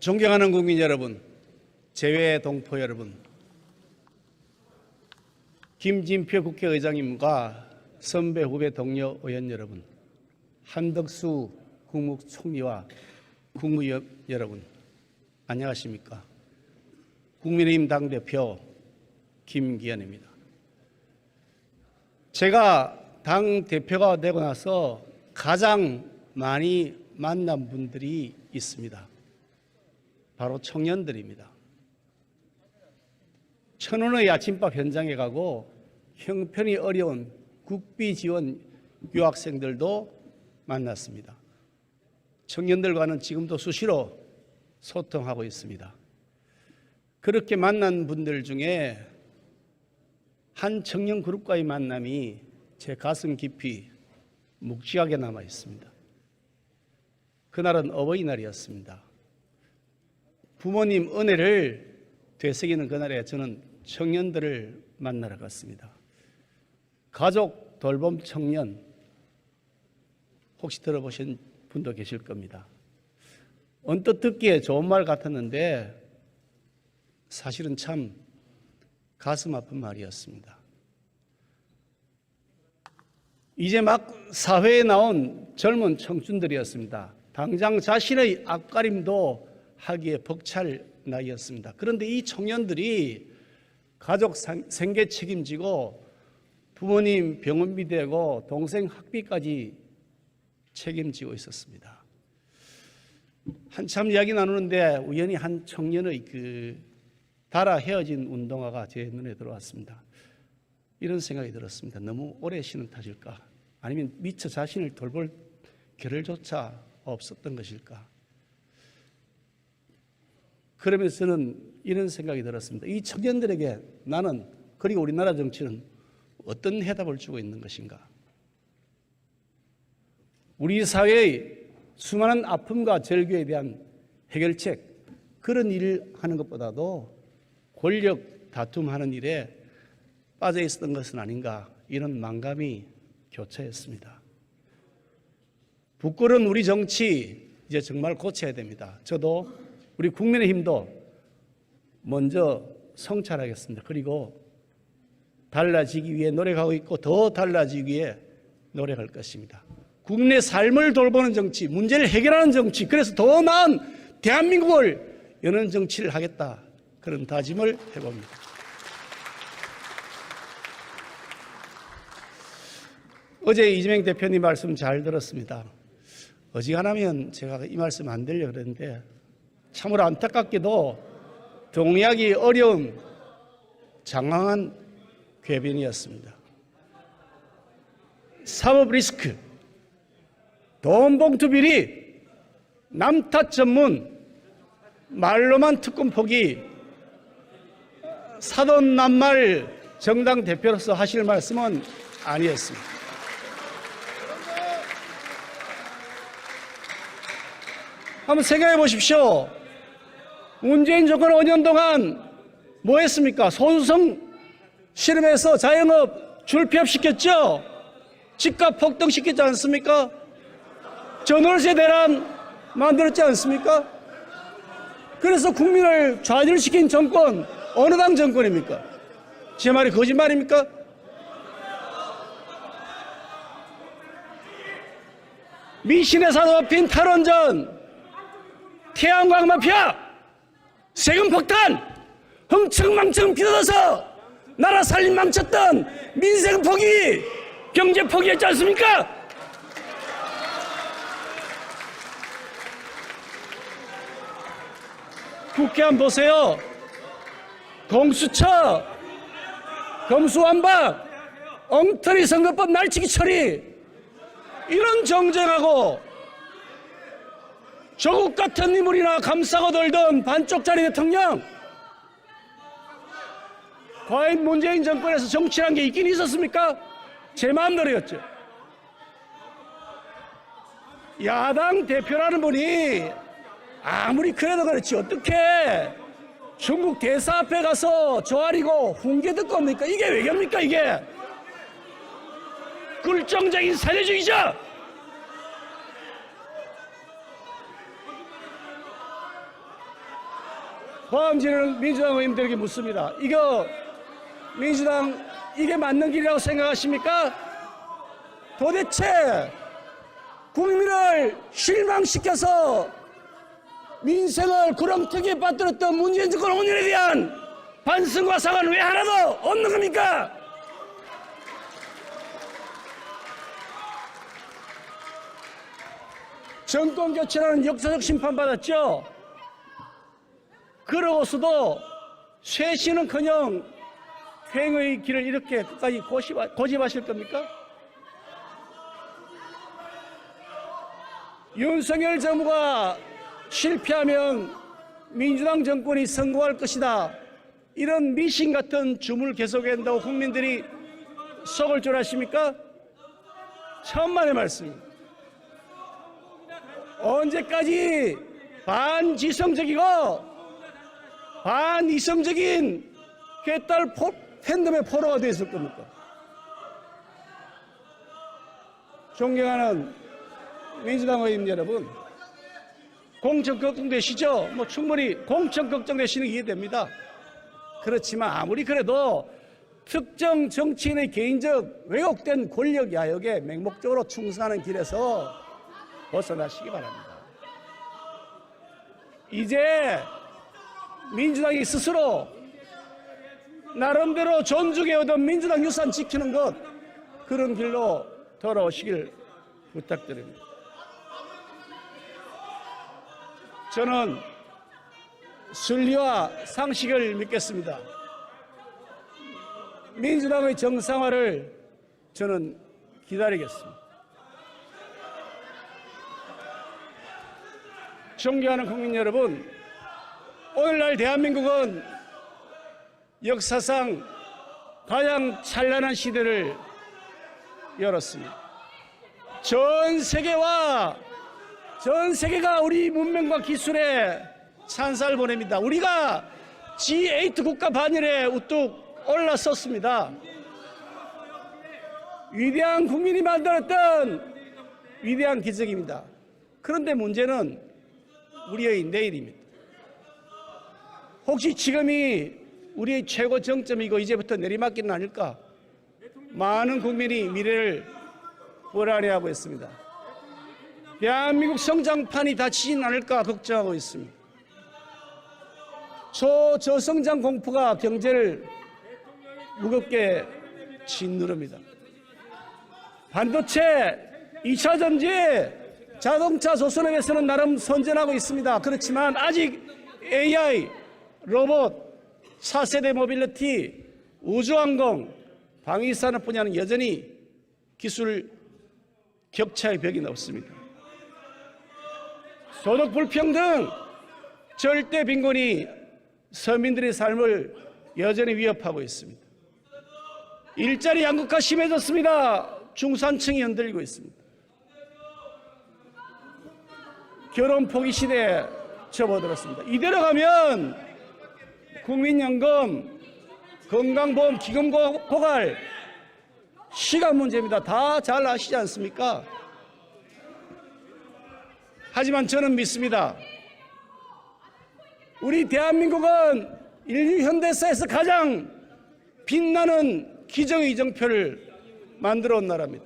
존경하는 국민 여러분, 재외 동포 여러분, 김진표 국회의장님과 선배 후배 동료 의원 여러분, 한덕수 국무총리와 국무위원 여러분, 안녕하십니까? 국민의힘 당대표 김기현입니다. 제가 당대표가 되고 나서 가장 많이 만난 분들이 있습니다. 바로 청년들입니다. 천원의 아침밥 현장에 가고 형편이 어려운 국비 지원 유학생들도 만났습니다. 청년들과는 지금도 수시로 소통하고 있습니다. 그렇게 만난 분들 중에 한 청년 그룹과의 만남이 제 가슴 깊이 묵직하게 남아 있습니다. 그날은 어버이날이었습니다. 부모님 은혜를 되새기는 그날에 저는 청년들을 만나러 갔습니다. 가족 돌봄 청년, 혹시 들어보신 분도 계실 겁니다. 언뜻 듣기에 좋은 말 같았는데 사실은 참 가슴 아픈 말이었습니다. 이제 막 사회에 나온 젊은 청춘들이었습니다. 당장 자신의 앞가림도 하기에 벅찰 나이였습니다. 그런데 이 청년들이 가족 생계 책임지고 부모님 병원비 대고 동생 학비까지 책임지고 있었습니다. 한참 이야기 나누는데 우연히 한 청년의 달아 헤어진 운동화가 제 눈에 들어왔습니다. 이런 생각이 들었습니다. 너무 오래 신은 탓일까? 아니면 미처 자신을 돌볼 겨를조차 없었던 것일까? 그러면서 저는 이런 생각이 들었습니다. 이 청년들에게 나는, 그리고 우리나라 정치는 어떤 해답을 주고 있는 것인가? 우리 사회의 수많은 아픔과 절규에 대한 해결책, 그런 일을 하는 것보다도 권력 다툼하는 일에 빠져 있었던 것은 아닌가, 이런 망감이 교차했습니다. 부끄러운 우리 정치 이제 정말 고쳐야 됩니다. 저도 우리 국민의힘도 먼저 성찰하겠습니다. 그리고 달라지기 위해 노력하고 있고 더 달라지기 위해 노력할 것입니다. 국내 삶을 돌보는 정치, 문제를 해결하는 정치, 그래서 더 나은 대한민국을 여는 정치를 하겠다, 그런 다짐을 해봅니다. 어제 이재명 대표님 말씀 잘 들었습니다. 어지간하면 제가 이 말씀 안 드리려고 그랬는데 참으로 안타깝게도 동의하기 어려운 장황한 궤변이었습니다. 사법 리스크, 돈 봉투 비리, 남탓 전문, 말로만 특권 포기, 사돈 낱말 정당 대표로서 하실 말씀은 아니었습니다. 한번 생각해 보십시오. 문재인 정권 5년 동안 뭐 했습니까? 소수성 실험해서 자영업 줄폐업시켰죠? 집값 폭등시켰지 않습니까? 전월세 대란 만들었지 않습니까? 그래서 국민을 좌절시킨 정권, 어느 당 정권입니까? 제 말이 거짓말입니까? 미신의 사도가 핀 탈원전, 태양광 마피아, 세금 폭탄, 흥청망청 빚어서 나라 살림 망쳤던 민생 포기, 경제 포기했지 않습니까? 국회 한번 보세요. 공수처, 검수완박, 엉터리 선거법 날치기 처리, 이런 정쟁하고 조국 같은 인물이나 감싸고 돌던 반쪽짜리 대통령, 과연 문재인 정권에서 정치란 게 있긴 있었습니까? 제 마음대로였죠. 야당 대표라는 분이 아무리 그래도 그렇지 어떻게 중국 대사 앞에 가서 조아리고 훈계 듣고 옵니까? 이게 외교입니까? 이게 굴종적인 사회주의자. 포함지는 민주당 의원들에게 묻습니다. 이거 민주당 이게 맞는 길이라고 생각하십니까? 도대체 국민을 실망시켜서 민생을 구렁텅이에 빠뜨렸던 문재인 정권 5년에 대한 반성과 사과는 왜 하나도 없는 겁니까? 정권 교체라는 역사적 심판받았죠. 그러고서도 쇄신은커녕 횡의 길을 이렇게 끝까지 고집하실 겁니까? 윤석열 정부가 실패하면 민주당 정권이 성공할 것이다. 이런 미신 같은 주문을 계속한다고 국민들이 속을 줄 아십니까? 천만의 말씀입니다. 언제까지 반지성적이고 반이성적인 개딸 팬덤의 포로가 되어 있을 겁니까? 존경하는 민주당 의원 여러분, 공천 걱정되시죠? 충분히 공천 걱정되시는 게 이해됩니다. 그렇지만 아무리 그래도 특정 정치인의 개인적 왜곡된 권력 야욕에 맹목적으로 충성하는 길에서 벗어나시기 바랍니다. 이제 민주당이 스스로 나름대로 존중해 오던 민주당 유산 지키는 것, 그런 길로 돌아오시길 부탁드립니다. 저는 순리와 상식을 믿겠습니다. 민주당의 정상화를 저는 기다리겠습니다. 존경하는 국민 여러분, 오늘날 대한민국은 역사상 가장 찬란한 시대를 열었습니다. 전 세계가 우리 문명과 기술에 찬사를 보냅니다. 우리가 G8 국가 반열에 우뚝 올라섰습니다. 위대한 국민이 만들었던 위대한 기적입니다. 그런데 문제는 우리의 내일입니다. 혹시 지금이 우리의 최고 정점이고 이제부터 내리막길은 아닐까? 많은 국민이 미래를 불안해하고 있습니다. 대한민국 성장판이 닫히진 않을까 걱정하고 있습니다. 저성장 공포가 경제를 무겁게 짓누릅니다. 반도체, 2차 전지, 자동차 조선업에서는 나름 선전하고 있습니다. 그렇지만 아직 AI, 로봇, 4세대 모빌리티, 우주항공, 방위산업 분야는 여전히 기술 격차의 벽이 높습니다. 소득 불평등, 절대 빈곤이 서민들의 삶을 여전히 위협하고 있습니다. 일자리 양극화 심해졌습니다. 중산층이 흔들리고 있습니다. 결혼 포기 시대에 접어들었습니다. 이대로 가면 국민연금, 건강보험, 기금 고갈, 시간 문제입니다. 다 잘 아시지 않습니까? 하지만 저는 믿습니다. 우리 대한민국은 인류 현대사에서 가장 빛나는 기적의 이정표를 만들어 온 나라입니다.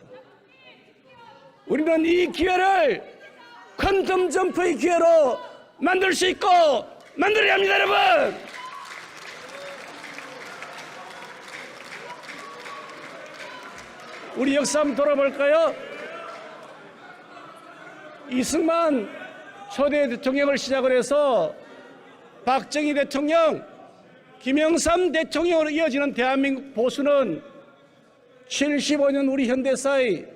우리는 이 기회를 퀀텀 점프의 기회로 만들 수 있고 만들어야 합니다, 여러분! 우리 역사 한번 돌아볼까요? 이승만 초대 대통령을 시작을 해서 박정희 대통령, 김영삼 대통령으로 이어지는 대한민국 보수는 75년 우리 현대사의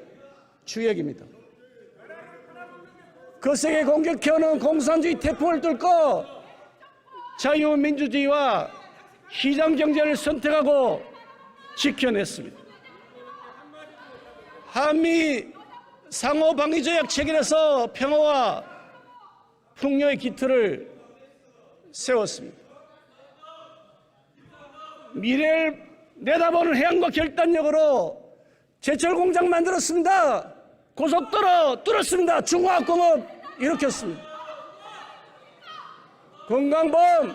주역입니다. 거세게 공격해오는 공산주의 태풍을 뚫고 자유민주주의와 시장경제를 선택하고 지켜냈습니다. 한미 상호방위조약 체결에서 평화와 풍요의 기틀을 세웠습니다. 미래를 내다보는 해안과 결단력으로 제철공장 만들었습니다. 고속도로 뚫었습니다. 중화학공업 일으켰습니다. 건강보험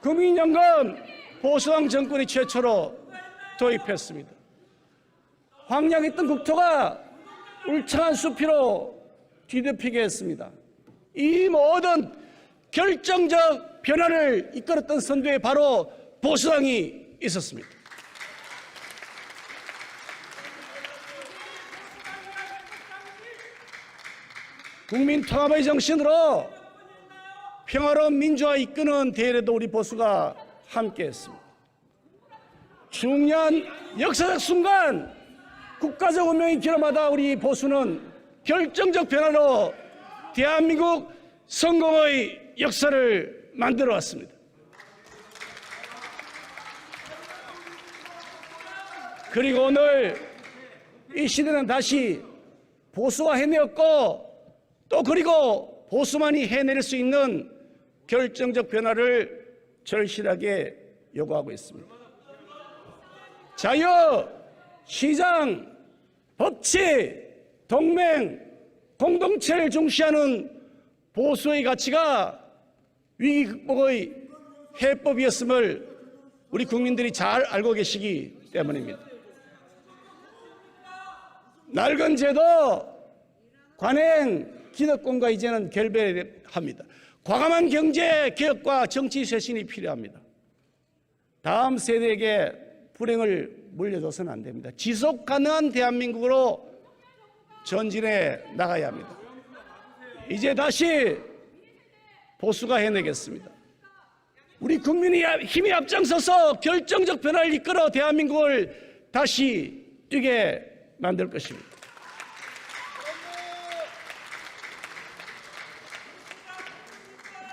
국민연금 보수당 정권이 최초로 도입했습니다. 황량했던 국토가 울창한 숲으로 뒤덮이게 했습니다. 이 모든 결정적 변화를 이끌었던 선두에 바로 보수당이 있었습니다. 국민 통합의 정신으로 평화로운 민주화 이끄는 대회에도 우리 보수가 함께했습니다. 중요한 역사적 순간, 국가적 운명이 길어마다 우리 보수는 결정적 변화로 대한민국 성공의 역사를 만들어 왔습니다. 그리고 오늘 이 시대는 다시 보수가 해내었고, 또 그리고 보수만이 해낼 수 있는 결정적 변화를 절실하게 요구하고 있습니다. 자유, 시장, 법치, 동맹, 공동체를 중시하는 보수의 가치가 위기 극복의 해법이었음을 우리 국민들이 잘 알고 계시기 때문입니다. 낡은 제도, 관행, 기득권과 이제는 결별합니다. 과감한 경제 개혁과 정치 쇄신이 필요합니다. 다음 세대에게 불행을 물려줘서는 안 됩니다. 지속 가능한 대한민국으로 전진해 나가야 합니다. 이제 다시 보수가 해내겠습니다. 우리 국민이 힘이 앞장서서 결정적 변화를 이끌어 대한민국을 다시 뛰게 만들 것입니다.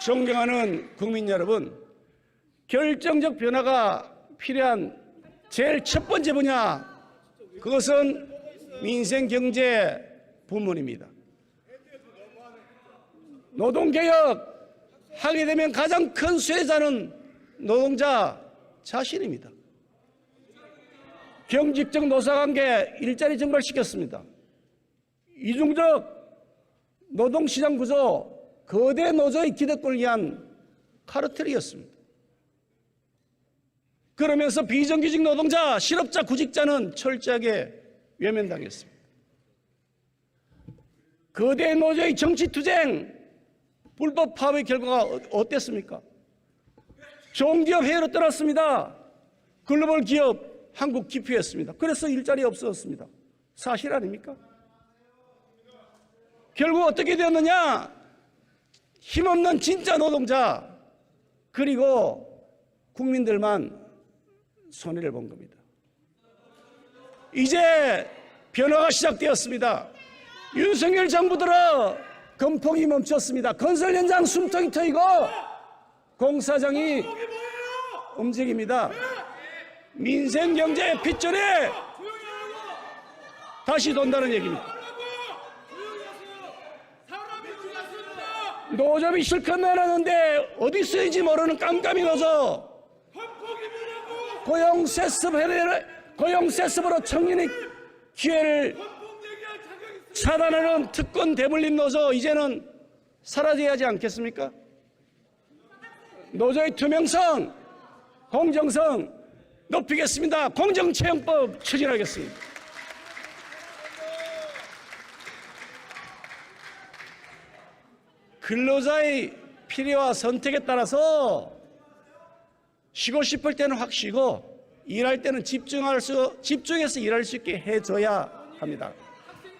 존경하는 국민 여러분, 결정적 변화가 필요한 제일 첫 번째 분야, 그것은 민생경제 부문입니다. 노동개혁 하게 되면 가장 큰 수혜자는 노동자 자신입니다. 경직적 노사관계 일자리 증발시켰습니다. 이중적 노동시장 구조, 거대 노조의 기득권을 위한 카르텔이었습니다. 그러면서 비정규직 노동자, 실업자, 구직자는 철저하게 외면당했습니다. 거대 노조의 정치투쟁, 불법 파업의 결과가 어땠습니까? 좋은 기업 해외로 떠났습니다. 글로벌 기업 한국 기피했습니다. 그래서 일자리 없어졌습니다. 사실 아닙니까? 결국 어떻게 되었느냐? 힘없는 진짜 노동자, 그리고 국민들만 손해를 본 겁니다. 이제 변화가 시작되었습니다. 윤석열 정부 들어 건폭이 멈췄습니다. 건설 현장 숨통이 트이고 공사장이 움직입니다. 민생 경제 핏줄이 다시 돈다는 얘기입니다. 노점이 실컷 내놨는데 어디 쓰인지 모르는 깜깜이 노조, 고용세습으로 청년의 기회를 차단하는 특권 대물림 노조, 이제는 사라져야 하지 않겠습니까? 노조의 투명성, 공정성 높이겠습니다. 공정채용법 추진하겠습니다. 근로자의 필요와 선택에 따라서 쉬고 싶을 때는 확 쉬고 일할 때는 집중해서 일할 수 있게 해줘야 합니다.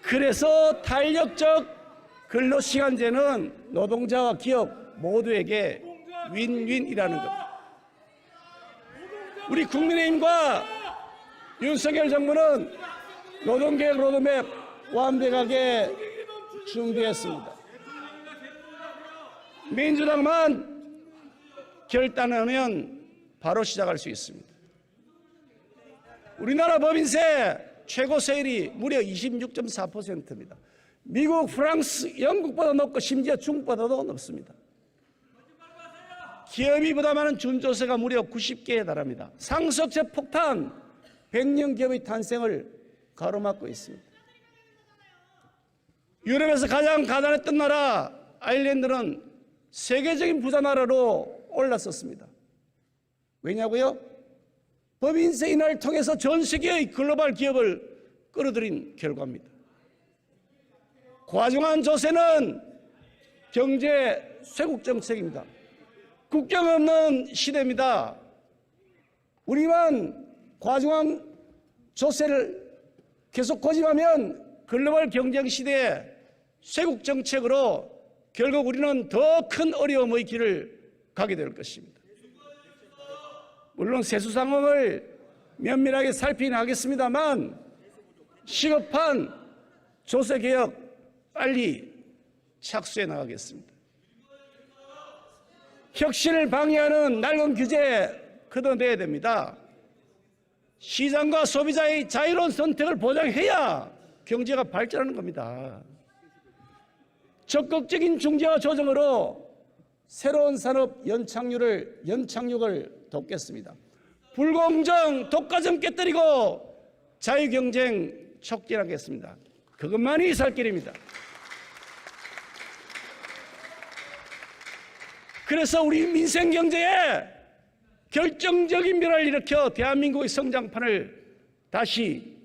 그래서 탄력적 근로시간제는 노동자와 기업 모두에게 윈윈이라는 겁니다. 우리 국민의힘과 윤석열 정부는 노동개혁 로드맵 완벽하게 준비했습니다. 민주당만 결단하면 바로 시작할 수 있습니다. 우리나라 법인세 최고 세율이 무려 26.4%입니다. 미국, 프랑스, 영국보다 높고 심지어 중국보다도 높습니다. 기업이 부담하는 준조세가 무려 90개에 달합니다. 상속세 폭탄, 100년 기업의 탄생을 가로막고 있습니다. 유럽에서 가장 가난했던 나라 아일랜드는 세계적인 부자 나라로 올랐었습니다. 왜냐고요? 법인세 인하를 통해서 전 세계의 글로벌 기업을 끌어들인 결과입니다. 과중한 조세는 경제 쇄국 정책입니다. 국경 없는 시대입니다. 우리만 과중한 조세를 계속 고집하면 글로벌 경쟁 시대에 쇄국 정책으로 결국 우리는 더 큰 어려움의 길을 가게 될 것입니다. 물론 세수 상황을 면밀하게 살피긴 하겠습니다만 시급한 조세 개혁 빨리 착수해 나가겠습니다. 혁신을 방해하는 낡은 규제 걷어내야 됩니다. 시장과 소비자의 자유로운 선택을 보장해야 경제가 발전하는 겁니다. 적극적인 중재와 조정으로 새로운 산업 연착륙을 돕겠습니다. 불공정, 독과점 깨뜨리고 자유경쟁 촉진하겠습니다. 그것만이 살 길입니다. 그래서 우리 민생경제에 결정적인 변화를 일으켜 대한민국의 성장판을 다시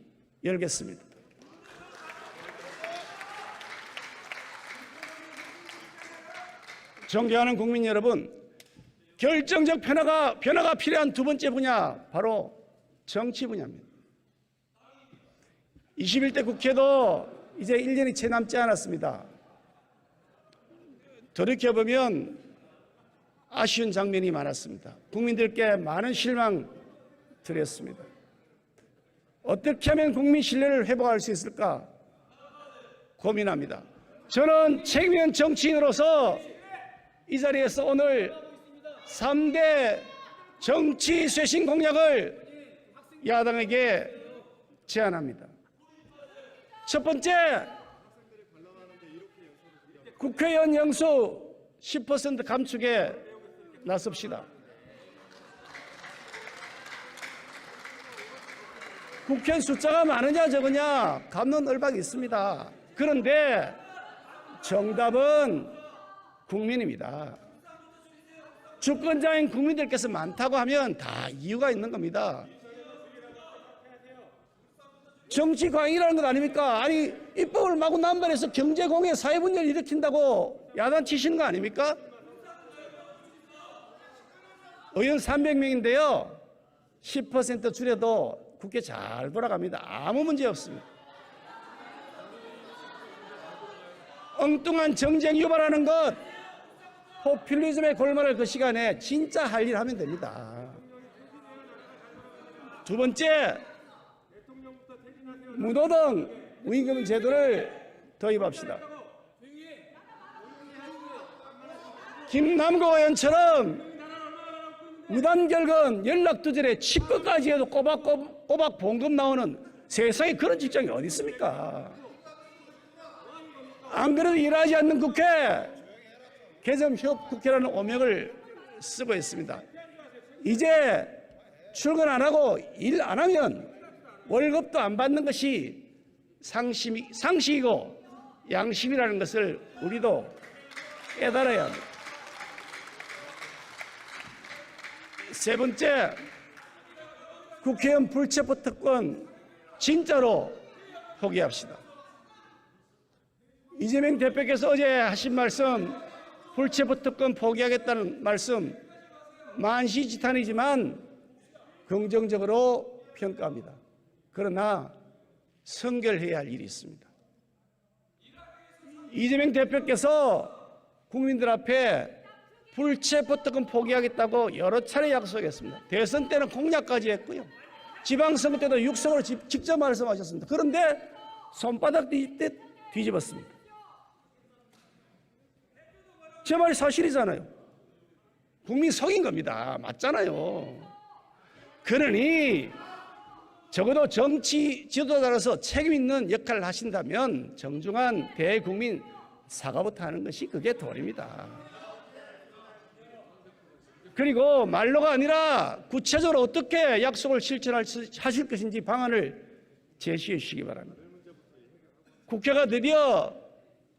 열겠습니다. 존경하는 국민 여러분, 결정적 변화가 필요한 두 번째 분야, 바로 정치 분야입니다. 21대 국회도 이제 1년이 채 남지 않았습니다. 돌이켜보면 아쉬운 장면이 많았습니다. 국민들께 많은 실망 드렸습니다. 어떻게 하면 국민 신뢰를 회복할 수 있을까 고민합니다. 저는 책임 있는 정치인으로서 이 자리에서 오늘 3대 정치 쇄신 공약을 야당에게 제안합니다. 첫 번째, 국회의원 영수 10% 감축에 나섭시다. 국회의원 숫자가 많으냐 적으냐 갑론을박이 있습니다. 그런데 정답은 국민입니다. 주권자인 국민들께서 많다고 하면 다 이유가 있는 겁니다. 정치 광이라는 것 아닙니까? 아니, 입법을 마구 남발해서 경제공해 사회분열을 일으킨다고 야단치시는 거 아닙니까? 의원 300명인데요. 10% 줄여도 국회 잘 돌아갑니다. 아무 문제 없습니다. 엉뚱한 정쟁 유발하는 것, 포퓰리즘의 골마를 그 시간에 진짜 할 일 하면 됩니다. 두 번째, 무노동 무임금 제도를 도입합시다. 김남국 의원처럼 무단결근 연락두절에 치과까지 해도 꼬박 봉급 나오는 세상에 그런 직장이 어디 있습니까? 안 그래도 일하지 않는 국회, 개점협국회라는 오명을 쓰고 있습니다. 이제 출근 안 하고 일 안 하면 월급도 안 받는 것이 상식이고 양심이라는 것을 우리도 깨달아야 합니다. 세 번째, 국회의원 불체포 특권 진짜로 포기합시다. 이재명 대표께서 어제 하신 말씀, 불체포 특권 포기하겠다는 말씀 만시지탄이지만 긍정적으로 평가합니다. 그러나 선결해야 할 일이 있습니다. 이재명 대표께서 국민들 앞에 불체포 특권 포기하겠다고 여러 차례 약속했습니다. 대선 때는 공약까지 했고요. 지방선거 때도 육성으로 직접 말씀하셨습니다. 그런데 손바닥 뒤집듯 뒤집었습니다. 제 말이 사실이잖아요. 국민 속인 겁니다. 맞잖아요. 그러니 적어도 정치 지도자로서 책임 있는 역할을 하신다면 정중한 대국민 사과부터 하는 것이 그게 도리입니다. 그리고 말로가 아니라 구체적으로 어떻게 약속을 실천하실 것인지 방안을 제시해 주시기 바랍니다. 국회가 드디어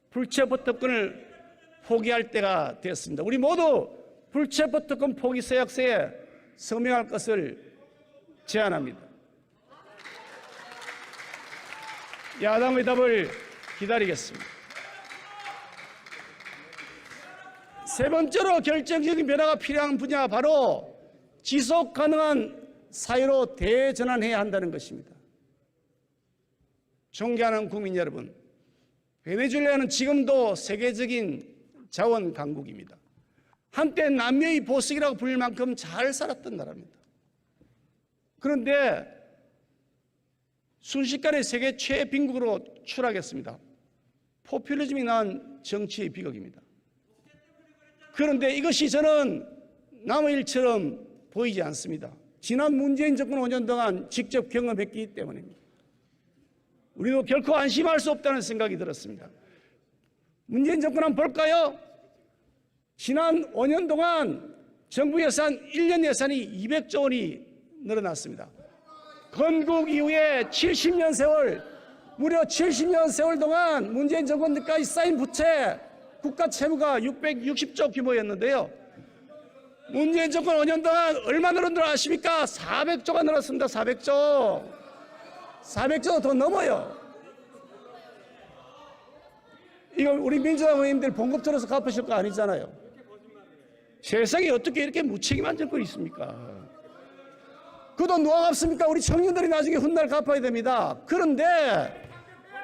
불체포 특권을 포기할 때가 됐습니다. 우리 모두 불체포 특권 포기 서약서에 서명할 것을 제안합니다. 야당의 답을 기다리겠습니다. 세 번째로 결정적인 변화가 필요한 분야가 바로 지속 가능한 사회로 대전환해야 한다는 것입니다. 존경하는 국민 여러분, 베네수엘라는 지금도 세계적인 자원 강국입니다. 한때 남미의 보석이라고 불릴 만큼 잘 살았던 나라입니다. 그런데 순식간에 세계 최빈국으로 추락했습니다. 포퓰리즘이 낳은 정치의 비극입니다. 그런데 이것이 저는 남의 일처럼 보이지 않습니다. 지난 문재인 정권 5년 동안 직접 경험했기 때문입니다. 우리도 결코 안심할 수 없다는 생각이 들었습니다. 문재인 정권 한번 볼까요? 지난 5년 동안 정부 예산 1년 예산이 200조 원이 늘어났습니다. 건국 이후에 70년 세월, 무려 70년 세월 동안 문재인 정권 때까지 쌓인 부채, 국가 채무가 660조 규모였는데요. 문재인 정권 5년 동안 얼마 늘은 줄 아십니까? 400조가 늘었습니다. 400조. 400조 더 넘어요. 이거 우리 민주당 의원님들 봉급 들어서 갚으실 거 아니잖아요. 세상에 어떻게 이렇게 무책임한 정권이 있습니까? 그 돈 누가 갚습니까? 우리 청년들이 나중에 훗날 갚아야 됩니다. 그런데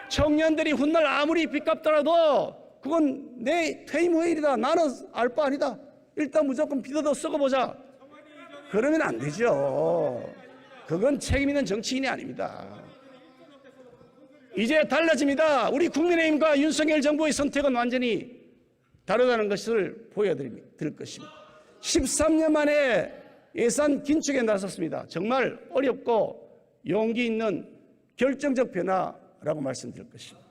청년들이 훗날 아무리 빚 갚더라도 그건 내 퇴임 후의 일이다. 나는 알 바 아니다. 일단 무조건 빚어도 썩어보자. 그러면 안 되죠. 그건 책임 있는 정치인이 아닙니다. 이제 달라집니다. 우리 국민의힘과 윤석열 정부의 선택은 완전히 다르다는 것을 보여드릴 것입니다. 13년 만에 예산 긴축에 나섰습니다. 정말 어렵고 용기 있는 결정적 변화라고 말씀드릴 것입니다.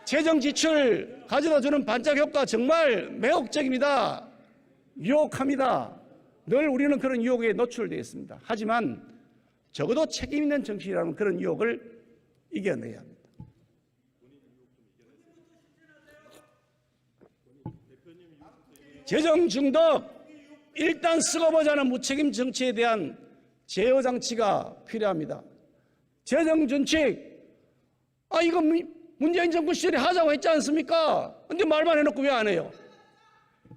재정 지출 가져다주는 반짝 효과 정말 매혹적입니다. 유혹합니다. 늘 우리는 그런 유혹에 노출되어 있습니다. 하지만 적어도 책임 있는 정치라는 그런 유혹을 이겨내야 합니다. 재정 중독, 일단 쓰고보자는 무책임 정치에 대한 제어 장치가 필요합니다. 재정 준칙, 이거 문재인 정부 시절에 하자고 했지 않습니까? 근데 말만 해놓고 왜 안 해요?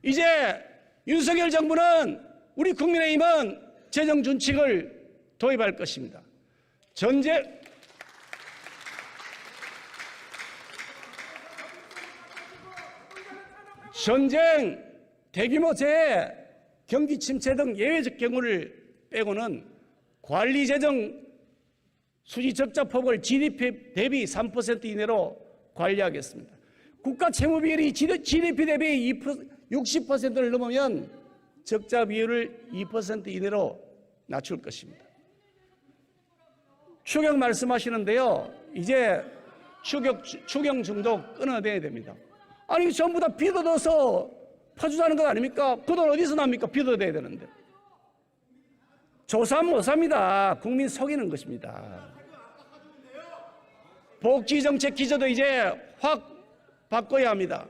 이제 윤석열 정부는, 우리 국민의힘은 재정 준칙을 도입할 것입니다. 전쟁, 대규모 재해, 경기 침체 등 예외적 경우를 빼고는 관리 재정 수지 적자 폭을 GDP 대비 3% 이내로 관리하겠습니다. 국가 채무 비율이 GDP 대비 60%를 넘으면 적자 비율을 2% 이내로 낮출 것입니다. 추경 말씀하시는데요. 이제 추경 중독 끊어내야 됩니다. 아니 전부 다 빚 얻어서 퍼주자는 것 아닙니까? 그 돈 어디서 납니까? 빚 얻어야 되는데. 조사하면 못 삽니다. 국민 속이는 것입니다. 복지정책 기조도 이제 확 바꿔야 합니다.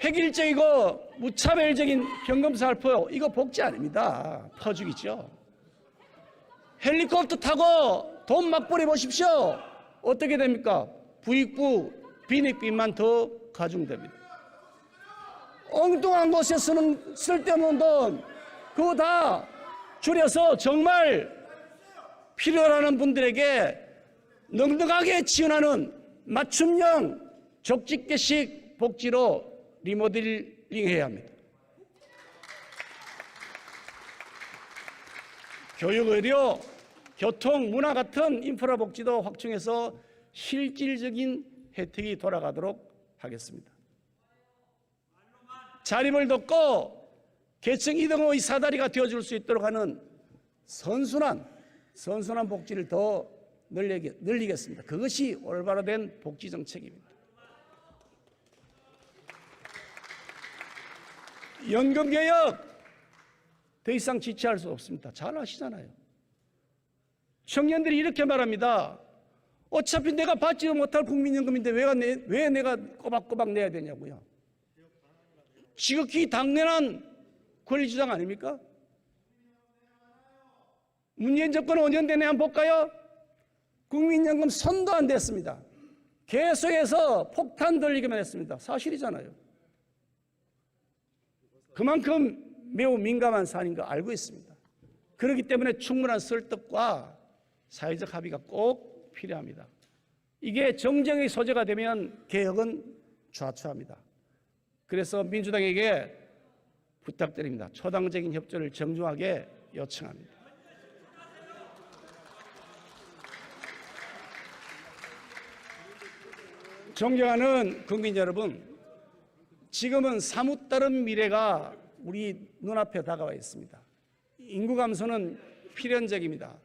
획일적이고 무차별적인 현금살포, 이거 복지 아닙니다. 퍼주기죠. 헬리콥터 타고 돈 막 뿌려보십시오. 어떻게 됩니까? 부익부, 빈익빈만 더 가중됩니다. 엉뚱한 곳에 쓰는 쓸데없는 돈, 그거 다 줄여서 정말 필요하는 분들에게 넉넉하게 지원하는 맞춤형 족집게식 복지로 리모델링해야 합니다. 교육, 의료, 교통, 문화 같은 인프라 복지도 확충해서 실질적인 혜택이 돌아가도록 하겠습니다. 자립을 돕고 계층 이동의 사다리가 되어줄 수 있도록 하는 선순환 복지를 더 늘리겠습니다. 그것이 올바로 된 복지 정책입니다. 연금개혁 더 이상 지체할 수 없습니다. 잘 아시잖아요. 청년들이 이렇게 말합니다. 어차피 내가 받지도 못할 국민연금인데 왜 내가 꼬박꼬박 내야 되냐고요. 지극히 당연한 권리주장 아닙니까? 문재인 정권은 언제 되냐 한번 볼까요? 국민연금 손도 안 댔습니다. 계속해서 폭탄 돌리기만 했습니다. 사실이잖아요. 그만큼 매우 민감한 사안인 거 알고 있습니다. 그렇기 때문에 충분한 설득과 사회적 합의가 꼭 필요합니다. 이게 정쟁의 소재가 되면 개혁은 좌초합니다. 그래서 민주당에게 부탁드립니다. 초당적인 협조를 정중하게 요청합니다. 존경하는 국민 여러분, 지금은 사뭇 다른 미래가 우리 눈앞에 다가와 있습니다. 인구 감소는 필연적입니다.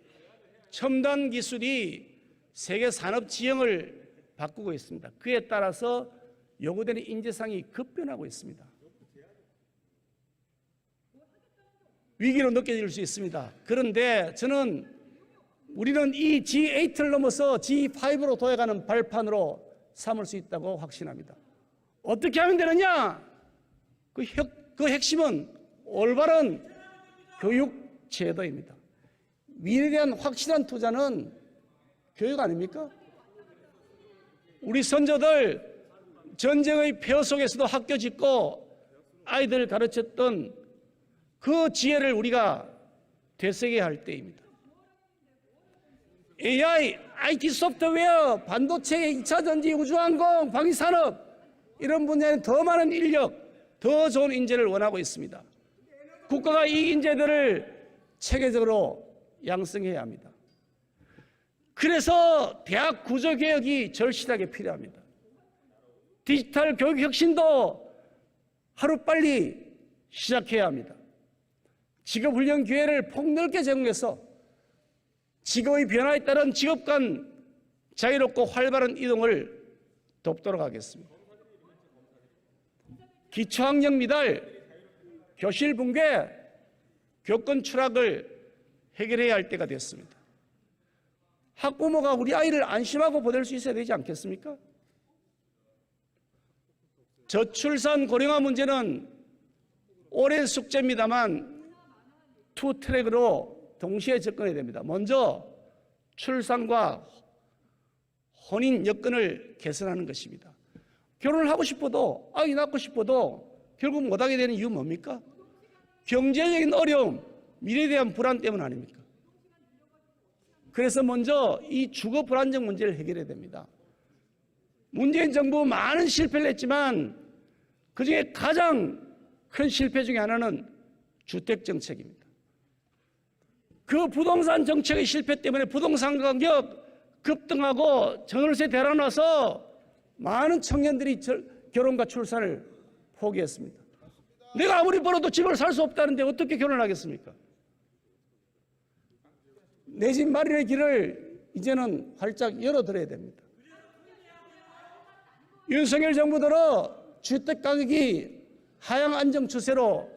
첨단 기술이 세계 산업 지형을 바꾸고 있습니다. 그에 따라서 요구되는 인재상이 급변하고 있습니다. 위기로 느껴질 수 있습니다. 그런데 저는 우리는 이 G8를 넘어서 G5로 도약하는 발판으로 삼을 수 있다고 확신합니다. 어떻게 하면 되느냐? 그 핵심은 올바른 교육 제도입니다. 미래에 대한 확실한 투자는 교육 아닙니까? 우리 선조들 전쟁의 폐허 속에서도 학교 짓고 아이들을 가르쳤던 그 지혜를 우리가 되새겨야 할 때입니다. AI, IT 소프트웨어, 반도체, 2차 전지, 우주항공, 방위산업 이런 분야에 더 많은 인력, 더 좋은 인재를 원하고 있습니다. 국가가 이 인재들을 체계적으로 양성해야 합니다. 그래서 대학 구조개혁이 절실하게 필요합니다. 디지털 교육 혁신도 하루빨리 시작해야 합니다. 직업훈련 기회를 폭넓게 제공해서 직업의 변화에 따른 직업 간 자유롭고 활발한 이동을 돕도록 하겠습니다. 기초학력 미달, 교실 붕괴, 교권 추락을 해결해야 할 때가 됐습니다. 학부모가 우리 아이를 안심하고 보낼 수 있어야 되지 않겠습니까? 저출산 고령화 문제는 오랜 숙제입니다만 투 트랙으로 동시에 접근해야 됩니다. 먼저 출산과 혼인 여건을 개선하는 것입니다. 결혼을 하고 싶어도 아이 낳고 싶어도 결국 못하게 되는 이유 뭡니까? 경제적인 어려움, 미래에 대한 불안 때문 아닙니까? 그래서 먼저 이 주거 불안정 문제를 해결해야 됩니다. 문재인 정부 많은 실패를 했지만 그중에 가장 큰 실패 중에 하나는 주택정책입니다. 그 부동산 정책의 실패 때문에 부동산 가격 급등하고 전월세 대란와서 많은 청년들이 결혼과 출산을 포기했습니다. 내가 아무리 벌어도 집을 살 수 없다는데 어떻게 결혼하겠습니까? 내 집 마련의 길을 이제는 활짝 열어드려야 됩니다. 윤석열 정부 들어 주택 가격이 하향 안정 추세로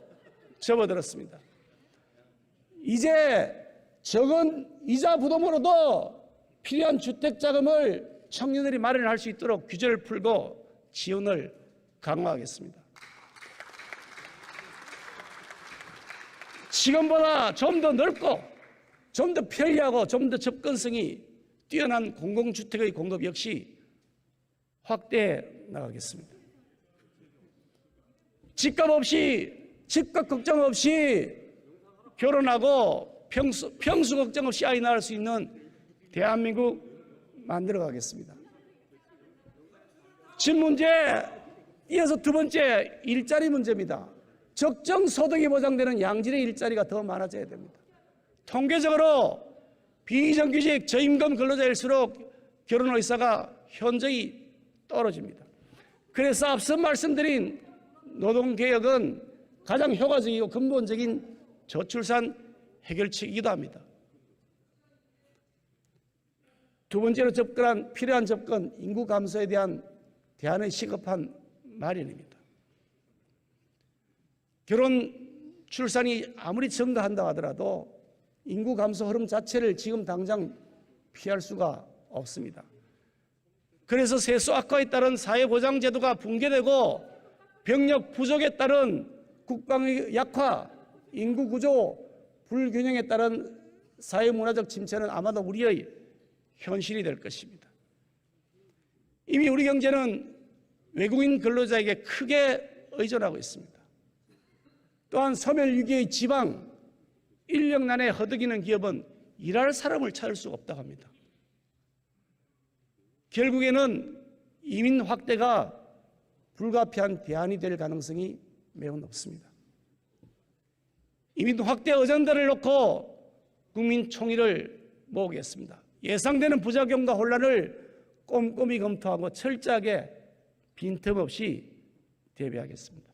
접어들었습니다. 이제 적은 이자 부담으로도 필요한 주택 자금을 청년들이 마련할 수 있도록 규제를 풀고 지원을 강화하겠습니다. 지금보다 좀 더 넓고 좀 더 편리하고 좀 더 접근성이 뛰어난 공공주택의 공급 역시 확대해 나가겠습니다. 집값 걱정 없이 결혼하고 평수 걱정 없이 아이 낳을 수 있는 대한민국 만들어 가겠습니다. 집 문제, 이어서 두 번째 일자리 문제입니다. 적정 소득이 보장되는 양질의 일자리가 더 많아져야 됩니다. 통계적으로 비정규직 저임금 근로자일수록 결혼 의사가 현저히 떨어집니다. 그래서 앞서 말씀드린 노동개혁은 가장 효과적이고 근본적인 저출산 해결책이기도 합니다. 두 번째로 필요한 접근, 인구 감소에 대한 대안의 시급한 마련입니다. 결혼 출산이 아무리 증가한다 하더라도 인구 감소 흐름 자체를 지금 당장 피할 수가 없습니다. 그래서 세수 악화에 따른 사회보장제도가 붕괴되고 병력 부족에 따른 국방의 약화, 인구구조 불균형에 따른 사회문화적 침체는 아마도 우리의 현실이 될 것입니다. 이미 우리 경제는 외국인 근로자에게 크게 의존하고 있습니다. 또한 소멸위기의 지방, 인력난에 허덕이는 기업은 일할 사람을 찾을 수가 없다고 합니다. 결국에는 이민 확대가 불가피한 대안이 될 가능성이 매우 높습니다. 이민 확대 의전들을 놓고 국민 총의를 모으겠습니다. 예상되는 부작용과 혼란을 꼼꼼히 검토하고 철저하게 빈틈없이 대비하겠습니다.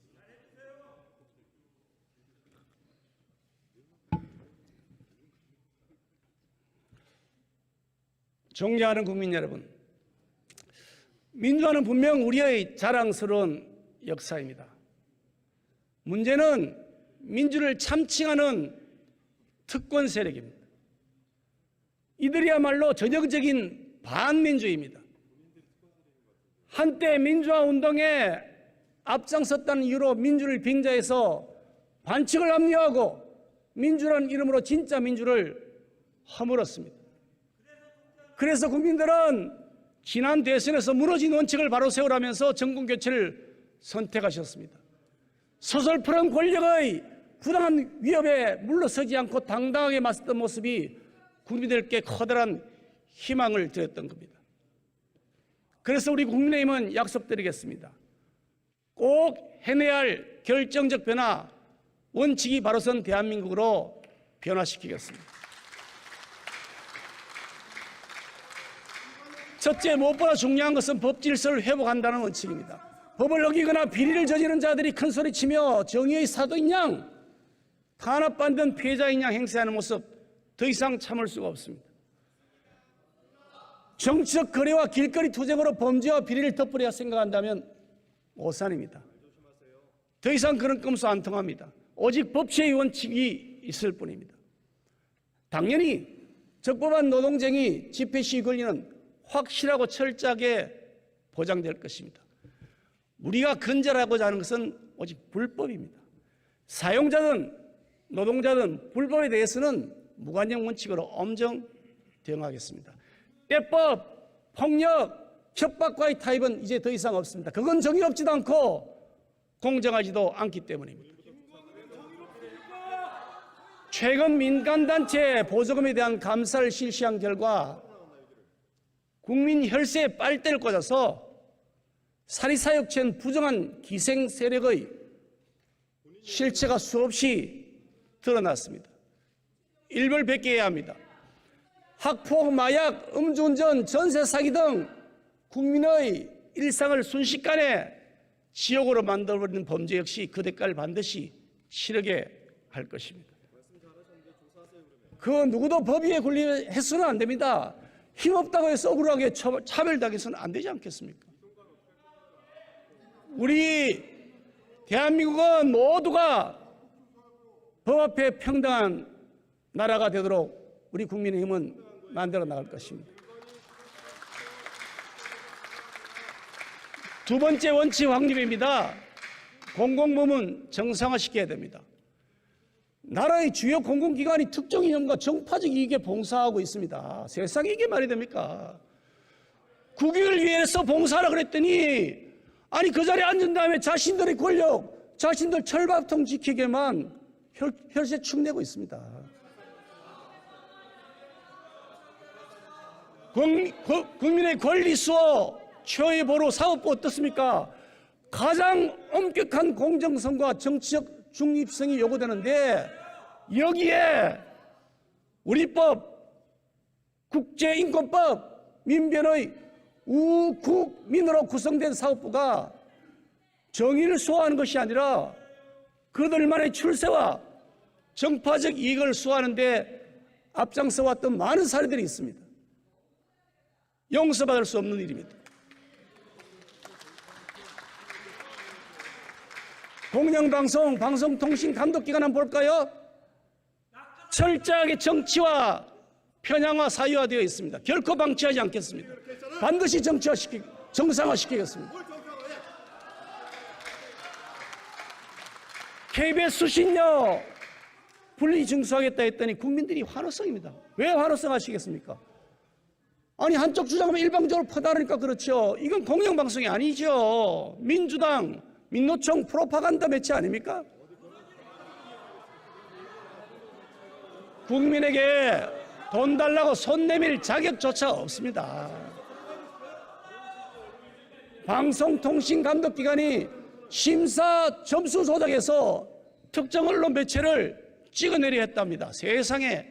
존경하는 국민 여러분, 민주화는 분명 우리의 자랑스러운 역사입니다. 문제는 민주를 참칭하는 특권 세력입니다. 이들이야말로 전형적인 반민주입니다. 한때 민주화 운동에 앞장섰다는 이유로 민주를 빙자해서 반칙을 합리화하고 민주라는 이름으로 진짜 민주를 허물었습니다. 그래서 국민들은 지난 대선에서 무너진 원칙을 바로 세우라면서 정권 교체를 선택하셨습니다. 서슬프른 권력의 부당한 위협에 물러서지 않고 당당하게 맞섰던 모습이 국민들께 커다란 희망을 드렸던 겁니다. 그래서 우리 국민의힘은 약속드리겠습니다. 꼭 해내야 할 결정적 변화, 원칙이 바로 선 대한민국으로 변화시키겠습니다. 첫째, 무엇보다 중요한 것은 법 질서를 회복한다는 원칙입니다. 법을 어기거나 비리를 저지르는 자들이 큰소리치며 정의의 사도인 양, 탄압받는 피해자인 양 행세하는 모습 더 이상 참을 수가 없습니다. 정치적 거래와 길거리 투쟁으로 범죄와 비리를 덮으려 생각한다면 오산입니다. 더 이상 그런 꼼수 안 통합니다. 오직 법치의 원칙이 있을 뿐입니다. 당연히 적법한 노동쟁이 집회 시위 권리는 확실하고 철저하게 보장될 것입니다. 우리가 근절하고자 하는 것은 오직 불법입니다. 사용자든 노동자든 불법에 대해서는 무관용 원칙으로 엄정 대응하겠습니다. 때법, 폭력, 협박과의 타입은 이제 더 이상 없습니다. 그건 정의롭지도 않고 공정하지도 않기 때문입니다. 최근 민간단체 보조금에 대한 감사를 실시한 결과 국민 혈세에 빨대를 꽂아서 사리사욕체는 부정한 기생 세력의 실체가 수없이 드러났습니다. 일벌백계해야 합니다. 학폭, 마약, 음주운전, 전세 사기 등 국민의 일상을 순식간에 지옥으로 만들어버리는 범죄 역시 그 대가를 반드시 치르게 할 것입니다. 그 누구도 법 위에 군림해서는 안 됩니다. 힘없다고 해서 억울하게 차별당해서는 안 되지 않겠습니까? 우리 대한민국은 모두가 법 앞에 평등한 나라가 되도록 우리 국민의힘은 만들어 나갈 것입니다. 두 번째 원칙 확립입니다. 공공부문 정상화시켜야 됩니다. 나라의 주요 공공기관이 특정 이념과 정파적 이익에 봉사하고 있습니다. 세상에 이게 말이 됩니까? 국익을 위해서 봉사하라 그랬더니 아니 그 자리에 앉은 다음에 자신들의 권력, 자신들 철밥통 지키게만 혈세 축내고 있습니다. 국민의 권리 수호, 최후의 보루, 사업부 어떻습니까? 가장 엄격한 공정성과 정치적 중립성이 요구되는데 여기에 우리법, 국제인권법, 민변의 우국민으로 구성된 사업부가 정의를 수호하는 것이 아니라 그들만의 출세와 정파적 이익을 수호하는 데 앞장서 왔던 많은 사례들이 있습니다. 용서받을 수 없는 일입니다. 공영방송, 방송통신감독기관 한번 볼까요? 철저하게 정치와 편향화 사유화되어 있습니다. 결코 방치하지 않겠습니다. 반드시 정상화시키겠습니다. KBS 수신료 분리징수하겠다 했더니 국민들이 환호성입니다. 왜 환호성 하시겠습니까? 아니 한쪽 주장하면 일방적으로 퍼다르니까 그렇죠. 이건 공영방송이 아니죠. 민주당, 민노총 프로파간다 매체 아닙니까? 국민에게 돈 달라고 손 내밀 자격조차 없습니다. 방송통신감독기관이 심사 점수 조작해서 특정 언론 매체를 찍어내려 했답니다. 세상에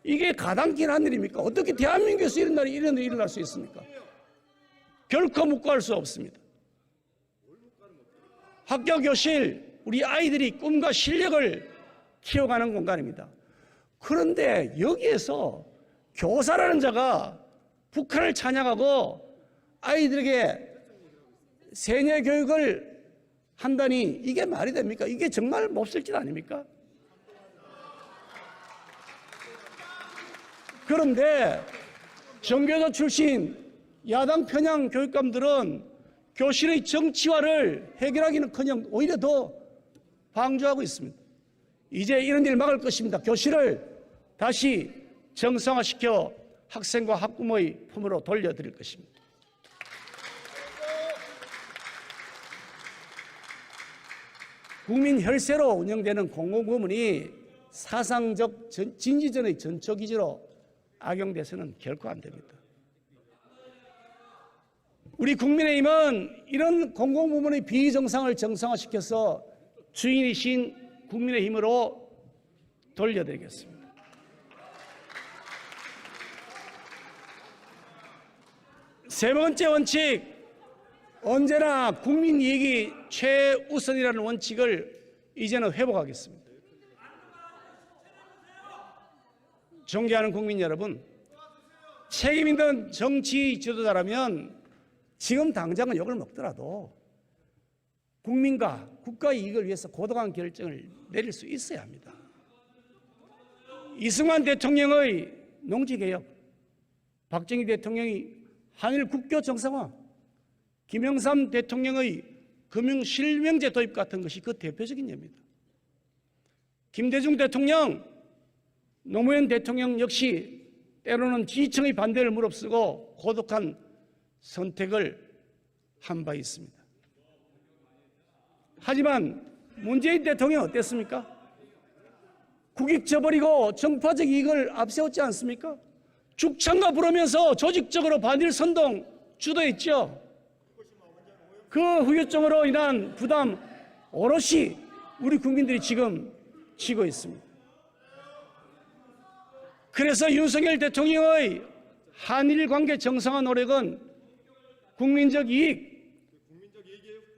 이게 가당키는 일입니까? 어떻게 대한민국에서 이런 일이 일어날 수 있습니까? 결코 묵과할 수 없습니다. 학교 교실, 우리 아이들이 꿈과 실력을 키워가는 공간입니다. 그런데 여기에서 교사라는 자가 북한을 찬양하고 아이들에게 세뇌 교육을 한다니 이게 말이 됩니까? 이게 정말 몹쓸 짓 아닙니까? 그런데 정교조 출신 야당 편향 교육감들은 교실의 정치화를 해결하기는커녕 오히려 더 방조하고 있습니다. 이제 이런 일 막을 것입니다. 교실을 다시 정상화시켜 학생과 학부모의 품으로 돌려드릴 것입니다. 국민 혈세로 운영되는 공공부문이 사상적 진지전의 전초기지로 악용돼서는 결코 안 됩니다. 우리 국민의힘은 이런 공공부문의 비정상을 정상화시켜서 주인이신 국민의힘으로 돌려드리겠습니다. 세 번째 원칙, 언제나 국민 이익이 최우선이라는 원칙을 이제는 회복하겠습니다. 존경하는 국민 여러분, 책임 있는 정치 지도자라면 지금 당장은 욕을 먹더라도 국민과 국가 이익을 위해서 고도한 결정을 내릴 수 있어야 합니다. 이승만 대통령의 농지개혁, 박정희 대통령의 한일 국교 정상화, 김영삼 대통령의 금융실명제 도입 같은 것이 그 대표적인 예입니다. 김대중 대통령, 노무현 대통령 역시 때로는 지지층의 반대를 무릅쓰고 고독한 선택을 한 바 있습니다. 하지만 문재인 대통령 어땠습니까? 국익 저버리고 정파적 이익을 앞세웠지 않습니까? 죽창가 부르면서 조직적으로 반일 선동 주도했죠. 그 후유증으로 인한 부담 오롯이 우리 국민들이 지금 지고 있습니다. 그래서 윤석열 대통령의 한일 관계 정상화 노력은 국민적 이익,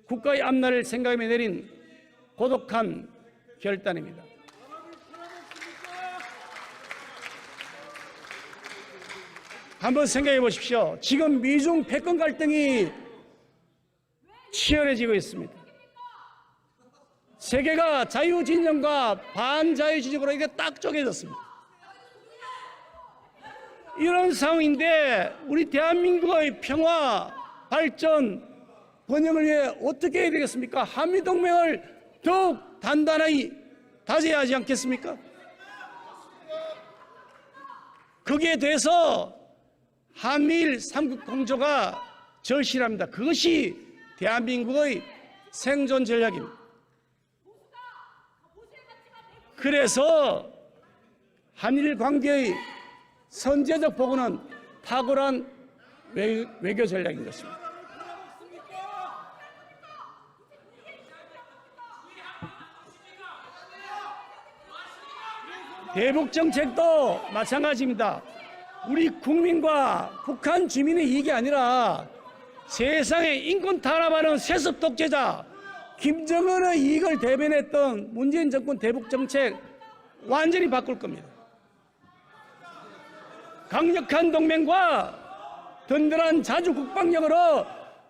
국가의 앞날을 생각하며 내린 고독한 결단입니다. 한번 생각해 보십시오. 지금 미중 패권 갈등이 치열해지고 있습니다. 세계가 자유진영과 반자유진영으로 이게 딱 쪼개졌습니다. 이런 상황인데 우리 대한민국의 평화, 발전, 번영을 위해 어떻게 해야 되겠습니까? 한미동맹을 더욱 단단히 다져야 하지 않겠습니까? 거기에 대해서 한미일 삼국 공조가 절실합니다. 그것이 대한민국의 생존 전략입니다. 그래서 한일 관계의 선제적 보고는 탁월한 외교 전략인 것입니다. 대북 정책도 마찬가지입니다. 우리 국민과 북한 주민의 이익이 아니라 세상에 인권 탄압하는 세습 독재자 김정은의 이익을 대변했던 문재인 정권 대북 정책 완전히 바꿀 겁니다. 강력한 동맹과 든든한 자주 국방력으로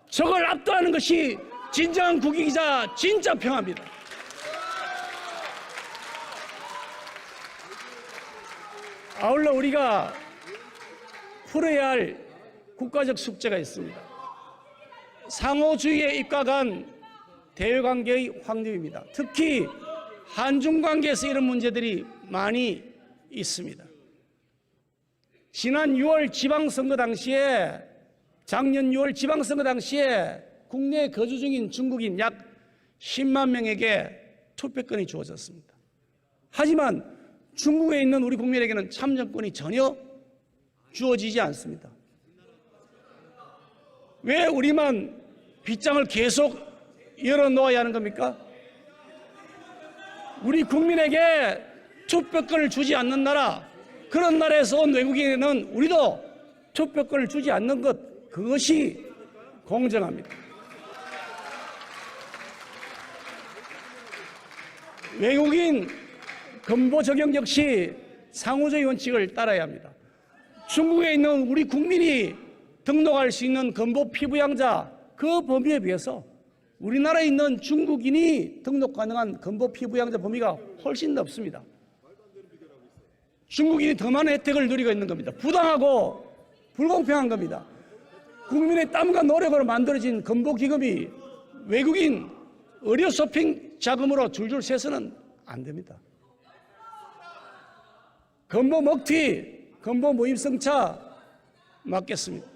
적을 압도하는 것이 진정한 국익이자 진짜 평화입니다. 아울러 우리가 풀어야 할 국가적 숙제가 있습니다. 상호주의에 입각한 대외관계의 확립입니다. 특히 한중 관계에서 이런 문제들이 많이 있습니다. 지난 6월 지방선거 당시에, 작년 6월 지방선거 당시에 국내에 거주 중인 중국인 약 10만 명에게 투표권이 주어졌습니다. 하지만 중국에 있는 우리 국민에게는 참정권이 전혀 주어지지 않습니다. 왜 우리만 빗장을 계속 열어놓아야 하는 겁니까? 우리 국민에게 투표권을 주지 않는 나라, 그런 나라에서 온 외국인에는 우리도 투표권을 주지 않는 것, 그것이 공정합니다. 외국인 건보 적용 역시 상호주의 원칙을 따라야 합니다. 중국에 있는 우리 국민이 등록할 수 있는 건보 피부양자, 그 범위에 비해서 우리나라에 있는 중국인이 등록 가능한 건보 피부양자 범위가 훨씬 높습니다. 중국인이 더 많은 혜택을 누리고 있는 겁니다. 부당하고 불공평한 겁니다. 국민의 땀과 노력으로 만들어진 건보기금이 외국인 의료 쇼핑 자금으로 줄줄 새서는 안 됩니다. 건보 먹튀, 건보 무임승차 막겠습니다.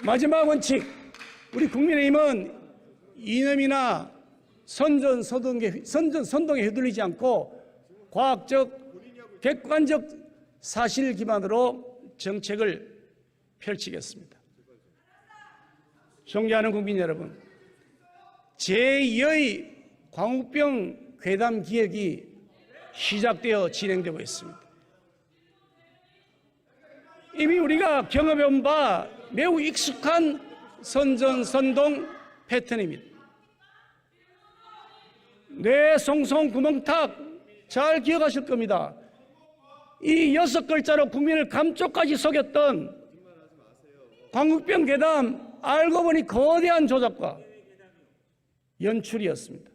마지막 원칙, 우리 국민의힘은 이념이나 선동에 휘둘리지 않고 과학적, 객관적 사실 기반으로 정책을 펼치겠습니다. 존경하는 국민 여러분, 제2의 광우병 괴담 기획이 시작되어 진행되고 있습니다. 이미 우리가 경험해온 바 매우 익숙한 선전선동 패턴입니다. 뇌 송송 구멍탁 잘 기억하실 겁니다. 이 6글자로 국민을 감쪽까지 속였던 광우병 괴담, 알고 보니 거대한 조작과 연출이었습니다.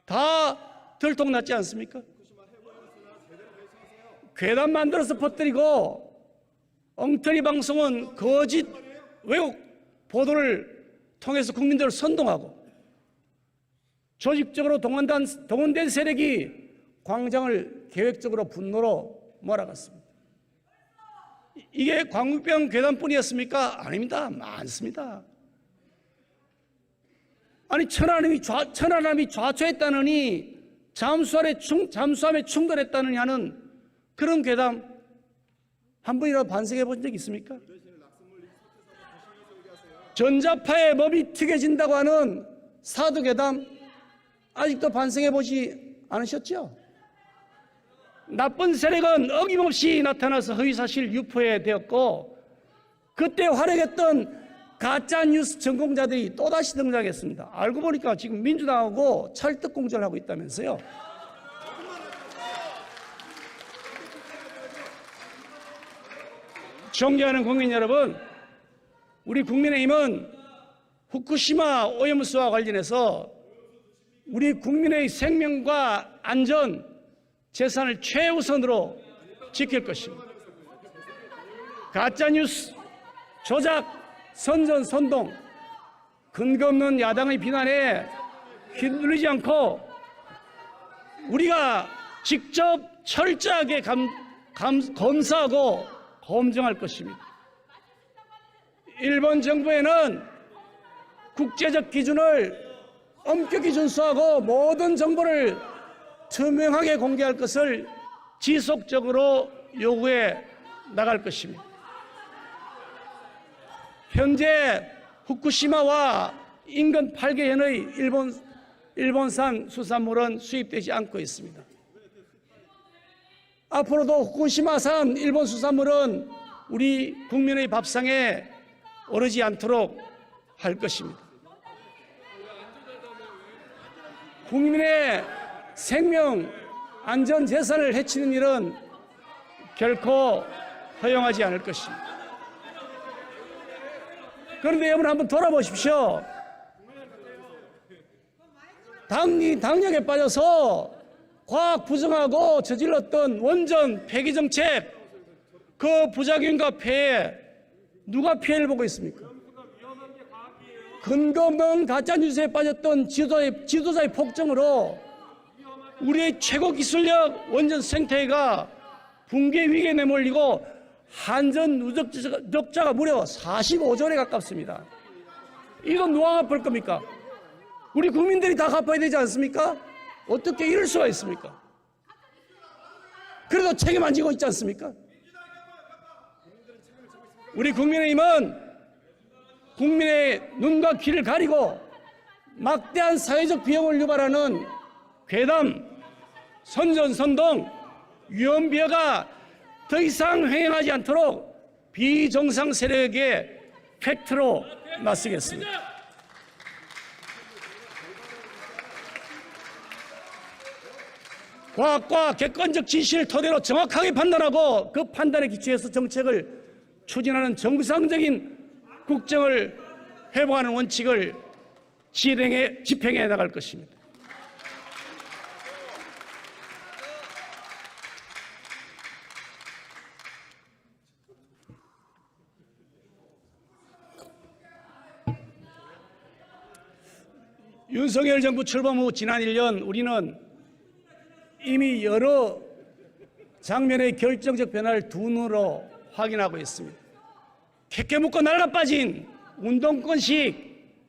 다 들통났지 않습니까? 괴담 만들어서 퍼뜨리고 엉터리 방송은 거짓 왜곡 보도를 통해서 국민들을 선동하고 조직적으로 동원된 세력이 광장을 계획적으로 분노로 몰아갔습니다. 이게 광우병 괴담뿐이었습니까? 아닙니다. 많습니다. 아니 천안함이 좌초했다느니 잠수함에 충돌했다느니 하는 그런 괴담 한 번이라도 반성해 본 적 있습니까? 전자파의 법이 특이해진다고 하는 사두괴담 아직도 반성해 보지 않으셨죠? 나쁜 세력은 어김없이 나타나서 허위사실 유포해 되었고, 그때 활약했던 가짜뉴스 전공자들이 또다시 등장했습니다. 알고 보니까 지금 민주당하고 찰떡공전을 하고 있다면서요. 존경하는 국민 여러분, 우리 국민의힘은 후쿠시마 오염수와 관련해서 우리 국민의 생명과 안전, 재산을 최우선으로 지킬 것입니다. 가짜뉴스, 조작, 선전선동, 근거 없는 야당의 비난에 휘둘리지 않고 우리가 직접 철저하게 검사하고 검증할 것입니다. 일본 정부에는 국제적 기준을 엄격히 준수하고 모든 정보를 투명하게 공개할 것을 지속적으로 요구해 나갈 것입니다. 현재 후쿠시마와 인근 8개현의 일본산 수산물은 수입되지 않고 있습니다. 앞으로도 후쿠시마산 일본 수산물은 우리 국민의 밥상에 오르지 않도록 할 것입니다. 국민의 생명, 안전, 재산을 해치는 일은 결코 허용하지 않을 것입니다. 그런데 여러분 한번 돌아보십시오. 당력에 빠져서 과학 부정하고 저질렀던 원전 폐기 정책, 그 부작용과 폐해 누가 피해를 보고 있습니까? 근거 없는 가짜뉴스에 빠졌던 지도자의 폭정으로 우리의 최고 기술력 원전 생태계가 붕괴 위기에 내몰리고 한전 누적자가 무려 45조 원에 가깝습니다. 이거 누가 갚을 겁니까? 우리 국민들이 다 갚아야 되지 않습니까? 어떻게 이럴 수가 있습니까? 그래도 책임 안 지고 있지 않습니까? 우리 국민의힘은 국민의 눈과 귀를 가리고 막대한 사회적 비용을 유발하는 괴담, 선전선동, 위헌비하가 더 이상 횡행하지 않도록 비정상 세력에게 팩트로 맞서겠습니다. 과학과 객관적 지시를 토대로 정확하게 판단하고 그 판단에 기초해서 정책을 추진하는 정상적인 국정을 회복하는 원칙을 집행해 나갈 것입니다. 윤석열 정부 출범 후 지난 1년 우리는 이미 여러 장면의 결정적 변화를 두 눈으로 확인하고 있습니다. 캐캐 묻고 낡아 빠진 운동권식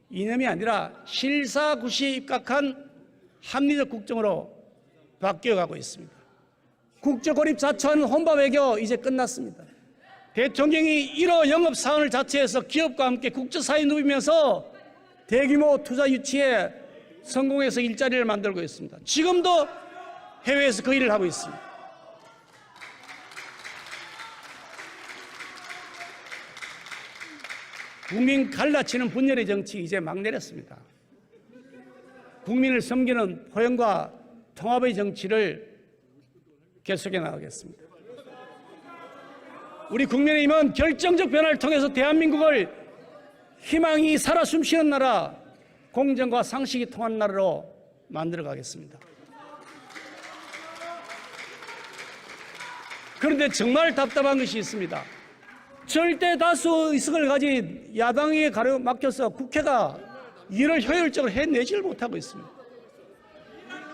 이념이 아니라 실사구시에 입각한 합리적 국정으로 바뀌어가고 있습니다. 국제고립 자처하는 혼밥 외교 이제 끝났습니다. 대통령이 1호 영업사원을 자처해서 기업과 함께 국제사회에 누비면서 대규모 투자 유치에 성공해서 일자리를 만들고 있습니다. 지금도 해외에서 그 일을 하고 있습니다. 국민 갈라치는 분열의 정치 이제 막 내렸습니다. 국민을 섬기는 포용과 통합의 정치를 계속해 나가겠습니다. 우리 국민의힘은 결정적 변화를 통해서 대한민국을 희망이 살아 숨쉬는 나라, 공정과 상식이 통한 나라로 만들어 가겠습니다. 그런데 정말 답답한 것이 있습니다. 절대 다수 의석을 가진 야당에 가로막혀서 국회가 일을 효율적으로 해내지를 못하고 있습니다.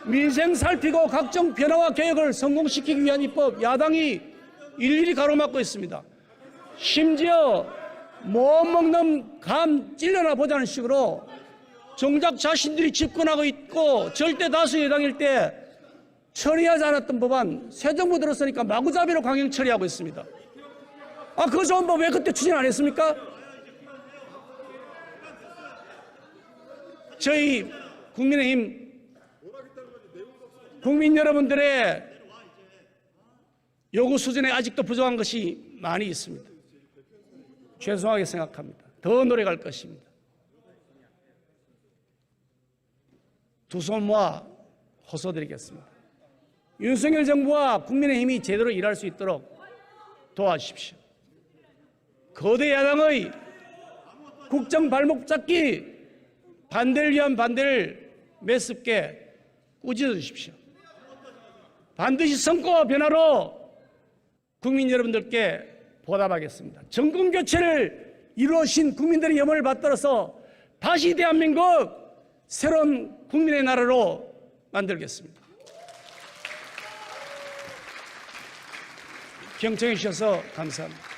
민생 살피고 각종 변화와 개혁을 성공시키기 위한 입법 야당이 일일이 가로막고 있습니다. 심지어 못 먹는 감 찔러나 보자는 식으로 정작 자신들이 집권하고 있고 절대 다수 여당일 때 처리하지 않았던 법안 새 정부 들었으니까 마구잡이로 강행 처리하고 있습니다. 그 좋은 법 왜 그때 추진 안 했습니까? 저희 국민의힘 국민 여러분들의 요구 수준에 아직도 부족한 것이 많이 있습니다. 죄송하게 생각합니다. 더 노력할 것입니다. 두 손 모아 호소드리겠습니다. 윤석열 정부와 국민의힘이 제대로 일할 수 있도록 도와주십시오. 거대 야당의 국정 발목 잡기 반대를 위한 반대를 매섭게 꾸짖어 주십시오. 반드시 성과와 변화로 국민 여러분들께 보답하겠습니다. 정권 교체를 이루어신 국민들의 염원을 받들어서 다시 대한민국 새로운 국민의 나라로 만들겠습니다. 경청해 주셔서 감사합니다.